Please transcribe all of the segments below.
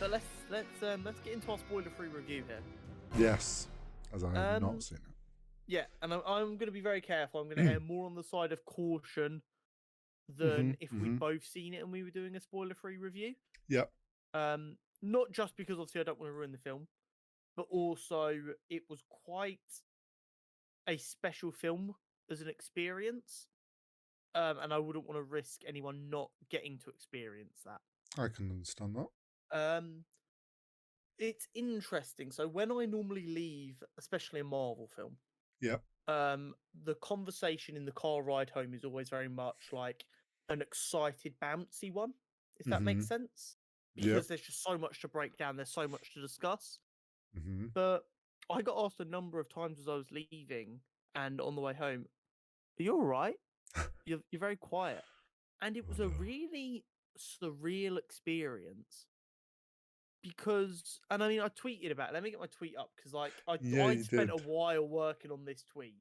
But let's get into our spoiler-free review here. Yes, as I have not seen it. Yeah, and I'm going to be very careful. I'm going to err more on the side of caution than if we'd both seen it and we were doing a spoiler-free review. Yep. Not just because obviously I don't want to ruin the film, but also it was quite a special film as an experience. And I wouldn't want to risk anyone not getting to experience that. I can understand that. It's interesting. So when I normally leave, especially a Marvel film, Yep. the conversation in the car ride home is always very much like an excited, bouncy one, if that makes sense. Because there's just so much to break down, there's so much to discuss. But I got asked a number of times as I was leaving and on the way home, "Are you all right? You're very quiet." And it was a really surreal experience because, and I mean, I tweeted about it. Let me get my tweet up because, like, I spent a while working on this tweet.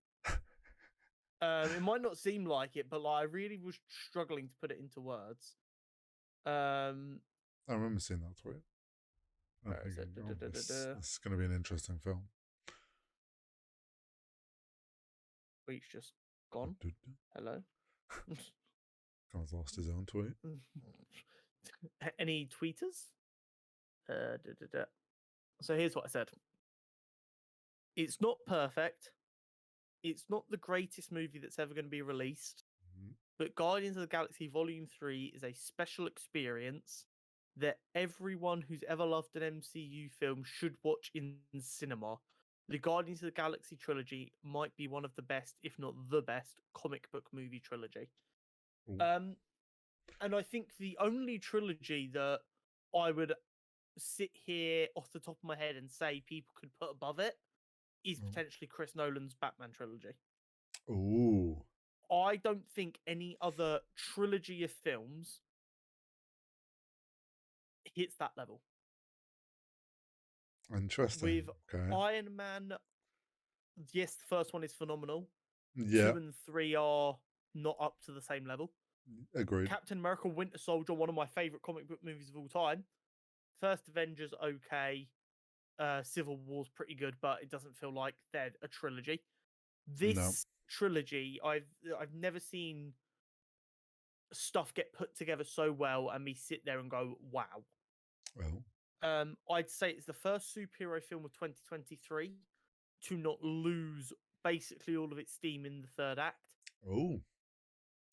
It might not seem like it, but like, I really was struggling to put it into words. I remember seeing that tweet. Where is it? This is going to be an interesting film. Tweet's just gone. Hello. Connor's lost his own tweet. Any tweeters? So here's what I said. It's not perfect. It's not the greatest movie that's ever going to be released. But Guardians of the Galaxy Volume 3 is a special experience that everyone who's ever loved an MCU film should watch in cinema. The Guardians of the Galaxy trilogy might be one of the best, if not the best, comic book movie trilogy. And I think the only trilogy that I would sit here off the top of my head and say people could put above it is potentially Chris Nolan's Batman trilogy. Ooh. I don't think any other trilogy of films hits that level. Interesting. With Iron Man, yes, the first one is phenomenal. Yeah. 2 and 3 are not up to the same level. Agreed. Captain America: Winter Soldier, one of my favorite comic book movies of all time. First Avengers, okay. Civil War's pretty good, but it doesn't feel like they're a trilogy. This trilogy, I've never seen stuff get put together so well and me sit there and go, wow. Well, I'd say it's the first superhero film of 2023 to not lose basically all of its steam in the third act. Oh,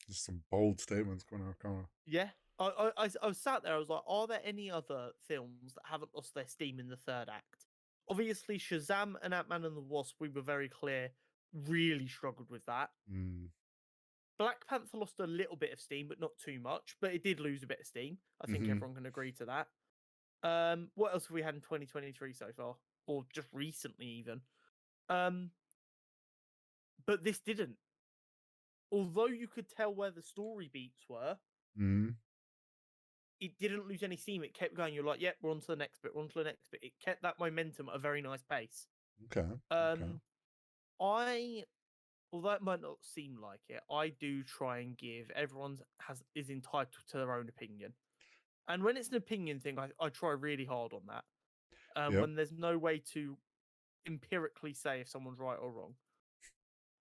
just some bold statements coming out, Connor. Yeah. I was sat there, I was like, are there any other films that haven't lost their steam in the third act? Obviously, Shazam and Ant-Man and the Wasp, we were very clear, really struggled with that. Black Panther lost a little bit of steam, but not too much. But it did lose a bit of steam. I think everyone can agree to that. What else have we had in 2023 so far? Or just recently even? But this didn't. Although you could tell where the story beats were, it didn't lose any steam. It kept going. You're like, yep, we're on to the next bit. We're on to the next bit. It kept that momentum at a very nice pace. Okay. Although it might not seem like it, I do try and give everyone is entitled to their own opinion. And when it's an opinion thing, I try really hard on that. When there's no way to empirically say if someone's right or wrong.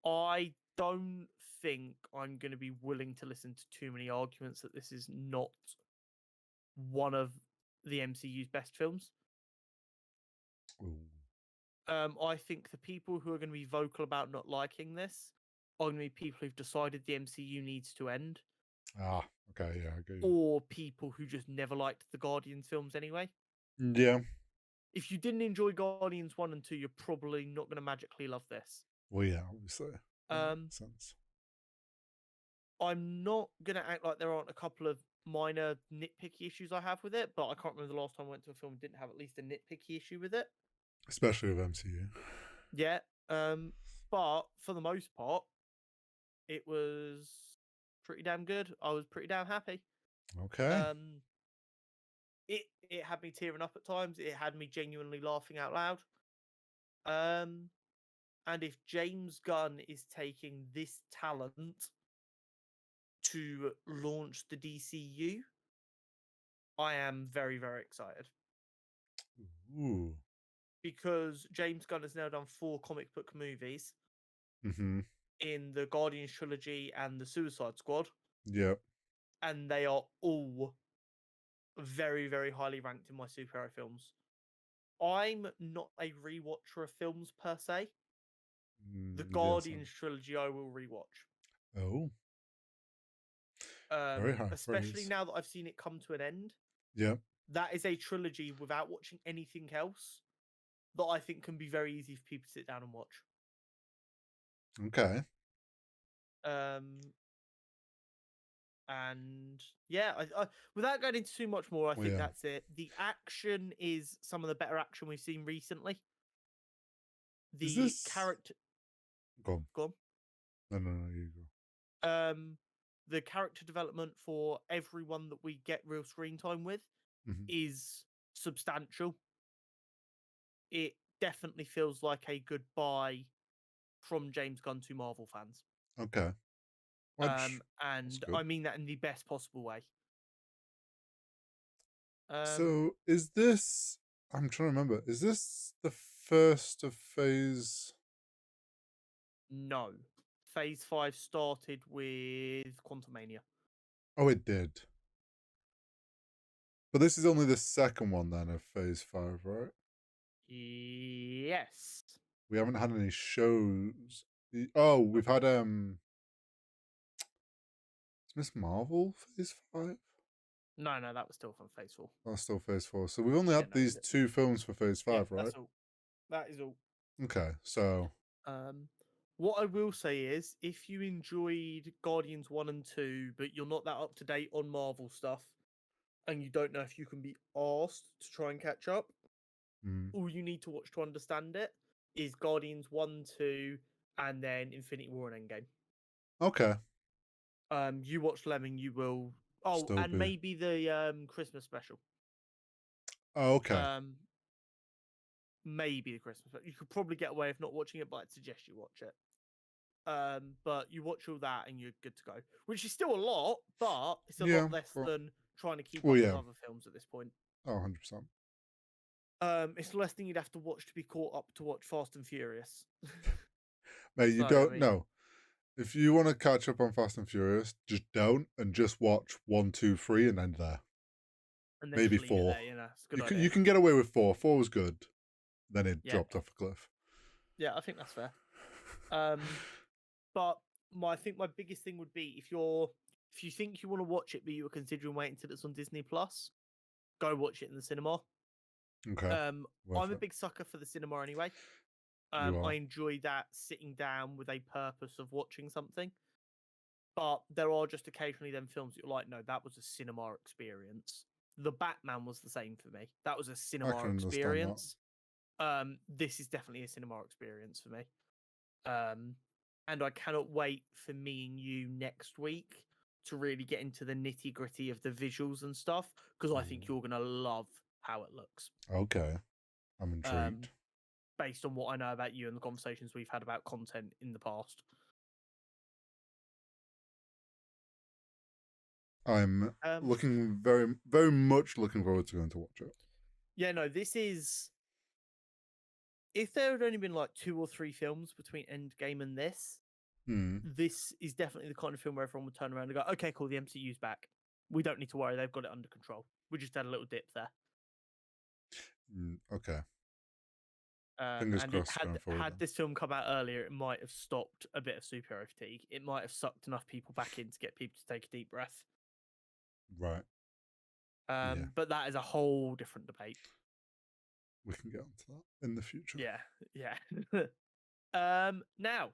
I don't think I'm going to be willing to listen to too many arguments that this is not one of the MCU's best films. I think the people who are going to be vocal about not liking this are going to be people who've decided the MCU needs to end. Ah, okay, yeah, I get you. Or people who just never liked the Guardians films anyway. Yeah. If you didn't enjoy Guardians 1 and 2, you're probably not going to magically love this. Well, yeah, obviously. That makes sense. I'm not going to act like there aren't a couple of minor nitpicky issues I have with it, but I can't remember the last time I went to a film and didn't have at least a nitpicky issue with it. Especially with MCU. Yeah. But for the most part, it was pretty damn good. I was pretty damn happy. Okay. It had me tearing up at times. It had me genuinely laughing out loud. And if James Gunn is taking this talent to launch the DCU, I am very, very excited. Ooh. because James Gunn has now done 4 comic book movies Mm-hmm. in the Guardians trilogy and the Suicide Squad, Yep. and they are all very, very highly ranked in my superhero films. I'm not a rewatcher of films per se. The Yes. Guardians trilogy I will rewatch. Oh, very high Especially praise. now that I've seen it come to an end. Yep. That is a trilogy without watching anything else that I think can be very easy for people to sit down and watch. Okay. And yeah, without going into too much more, I think Yeah. that's it. The action is some of the better action we've seen recently. Is The this? character, Go on. go No, no, no. You go. on. The character development for everyone that we get real screen time with Mm-hmm. is substantial. It definitely feels like a goodbye from James Gunn to Marvel fans. Okay. That's And good. I mean that in the best possible way. So, is this? I'm trying to remember. Is this the first of phase? No. Phase 5 started with Quantumania. Oh, it did. But this is only the second one then of phase 5, right? Yes. We haven't had any shows. Oh, we've had is Miss Marvel phase 5? No, that was still from Phase 4. That's still phase 4. So we've only Yeah, had no. these 2 films for phase Yeah, 5, right? that's all. That is all. Okay, so What I will say is, if you enjoyed Guardians 1 and 2, but you're not that up to date on Marvel stuff, and you don't know if you can be asked to try and catch up, all you need to watch to understand it is Guardians 1, 2, and then Infinity War and Endgame. okay. You watch Lemming, you will. Oh, Still and be. maybe the Christmas special. Oh, okay. Maybe the Christmas special. You could probably get away with not watching it, but I'd suggest you watch it. But you watch all that and you're good to go, which is still a lot, but it's a Yeah. lot less Well, than trying to keep well up with yeah. other films at this point. Oh, 100%. It's less than you'd have to watch to be caught up to watch Fast and Furious. Mate, you So, don't know. If you want to catch up on Fast and Furious, just don't and just watch 1, 2, 3 and end there. And then Maybe just leave it 4. there, it's a good idea. You can get away with 4. 4 was good. Then it Yeah. dropped off a cliff. Yeah, I think that's fair. But I think my biggest thing would be if you think you want to watch it, but you were considering waiting until it's on Disney Plus, go watch it in the cinema. Okay. I'm a it. big sucker for the cinema anyway. You are. I enjoy that sitting down with a purpose of watching something. But there are just occasionally them films that you're like, no, that was a cinema experience. The Batman was the same for me. That was a I cinema can understand that. experience. This is definitely a cinema experience for me. And I cannot wait for me and you next week to really get into the nitty gritty of the visuals and stuff, because I think you're going to love how it looks. Okay. I'm intrigued. Based on what I know about you and the conversations we've had about content in the past. I'm looking very, very much looking forward to going to watch it. Yeah, no, this is. If there had only been like 2 or 3 films between Endgame and this is definitely the kind of film where everyone would turn around and go, okay, cool, the MCU's back. We don't need to worry, they've got it under control. We just had a little dip there. Okay. Fingers And it crossed going forward. had this film come out earlier, it might have stopped a bit of superhero fatigue. It might have sucked enough people back in to get people to take a deep breath. Right. Yeah. But that is a whole different debate. We can get onto that in the future. Yeah. Now,